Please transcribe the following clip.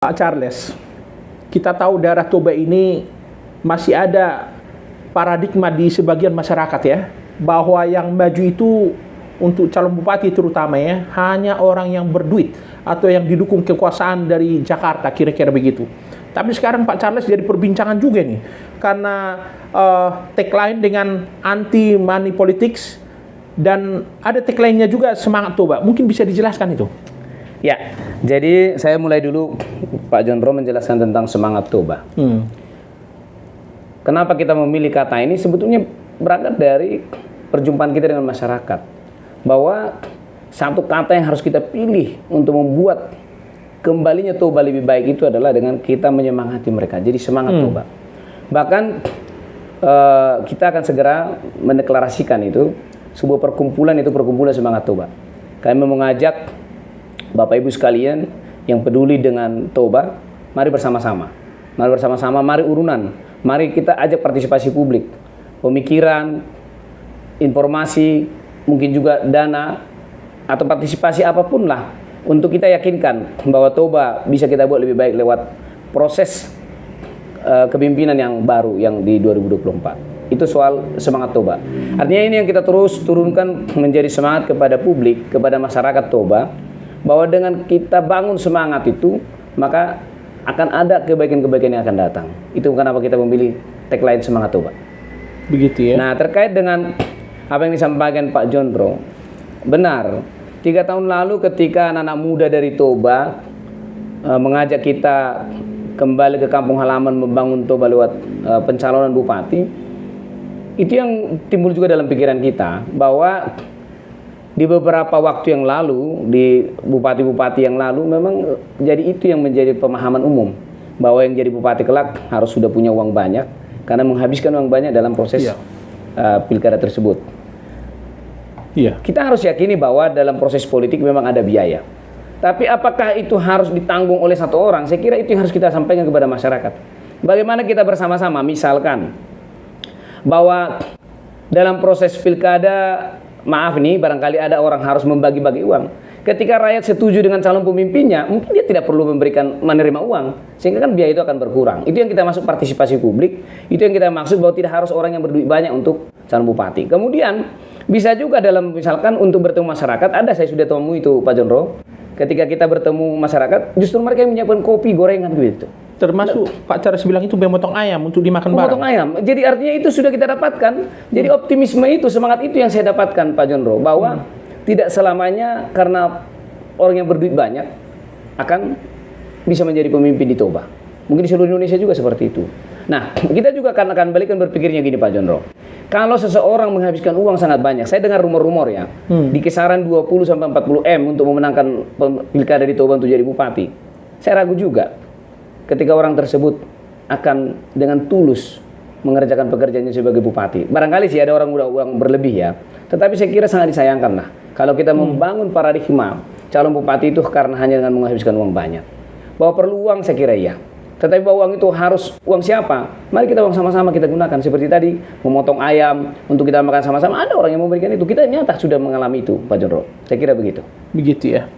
Pak Charles, kita tahu daerah Toba ini masih ada paradigma di sebagian masyarakat ya, bahwa yang maju itu untuk calon bupati terutama ya, hanya orang yang berduit atau yang didukung kekuasaan dari Jakarta, kira-kira begitu. Tapi sekarang Pak Charles jadi perbincangan juga nih, karena tagline dengan anti money politics, dan ada tagline-nya juga semangat Toba. Mungkin bisa dijelaskan itu? Ya, jadi saya mulai dulu Pak John Ro menjelaskan tentang semangat Toba. Kenapa kita memilih kata ini? Sebetulnya berangkat dari perjumpaan kita dengan masyarakat, bahwa satu kata yang harus kita pilih untuk membuat kembalinya Toba lebih baik itu adalah dengan kita menyemangati mereka. Jadi semangat Toba. Bahkan kita akan segera mendeklarasikan itu sebuah perkumpulan, itu perkumpulan semangat Toba. Kami mengajak Bapak Ibu sekalian yang peduli dengan Toba, mari bersama-sama. Mari bersama-sama, mari urunan. Mari kita ajak partisipasi publik. Pemikiran, informasi, mungkin juga dana, atau partisipasi apapun lah. Untuk kita yakinkan bahwa Toba bisa kita buat lebih baik lewat proses kepemimpinan yang baru yang di 2024. Itu soal semangat Toba. Artinya ini yang kita terus turunkan menjadi semangat kepada publik, kepada masyarakat Toba, bahwa dengan kita bangun semangat itu, maka akan ada kebaikan-kebaikan yang akan datang. Itu kenapa kita memilih tagline semangat Toba. Begitu ya. Nah, terkait dengan apa yang disampaikan Pak John Ro, benar. 3 tahun lalu ketika anak-anak muda dari Toba mengajak kita kembali ke kampung halaman membangun Toba lewat pencalonan bupati, itu yang timbul juga dalam pikiran kita, bahwa di beberapa waktu yang lalu, di bupati-bupati yang lalu, memang jadi itu yang menjadi pemahaman umum, bahwa yang jadi bupati kelak harus sudah punya uang banyak, karena menghabiskan uang banyak dalam proses pilkada tersebut. Kita harus yakini bahwa dalam proses politik memang ada biaya. Tapi apakah itu harus ditanggung oleh satu orang? Saya kira itu yang harus kita sampaikan kepada masyarakat. Bagaimana kita bersama-sama, misalkan, bahwa dalam proses pilkada, maaf nih, barangkali ada orang harus membagi-bagi uang. Ketika rakyat setuju dengan calon pemimpinnya, mungkin dia tidak perlu menerima uang, sehingga kan biaya itu akan berkurang. Itu yang kita maksud partisipasi publik, itu yang kita maksud bahwa tidak harus orang yang berduit banyak untuk calon bupati. Kemudian bisa juga dalam misalkan untuk bertemu masyarakat, ada saya sudah temui itu Pak John Ro, ketika kita bertemu masyarakat, justru mereka yang menyiapkan kopi, gorengan gitu. Termasuk Pak Charles bilang itu memotong ayam untuk dimakan bareng. Memotong ayam. Jadi artinya itu sudah kita dapatkan. Jadi optimisme itu, semangat itu yang saya dapatkan Pak John Ro, bahwa tidak selamanya karena orang yang berduit banyak akan bisa menjadi pemimpin di Toba. Mungkin di seluruh Indonesia juga seperti itu. Nah, kita juga akan balikan berpikirnya gini Pak John Ro. Kalau seseorang menghabiskan uang sangat banyak, saya dengar rumor-rumor ya, di kisaran 20 sampai 40 M untuk memenangkan pilkada di Toba untuk jadi bupati. Saya ragu juga ketika orang tersebut akan dengan tulus mengerjakan pekerjaannya sebagai bupati. Barangkali sih ada orang udah uang berlebih ya, tetapi saya kira sangat disayangkan lah kalau kita membangun paradigma calon bupati itu karena hanya dengan menghabiskan uang banyak. Bahwa perlu uang saya kira iya, tetapi bahwa uang itu harus uang siapa? Mari kita uang sama-sama kita gunakan. Seperti tadi memotong ayam untuk kita makan sama-sama, ada orang yang memberikan itu. Kita nyata sudah mengalami itu Pak John Ro. Saya kira begitu. Begitu ya.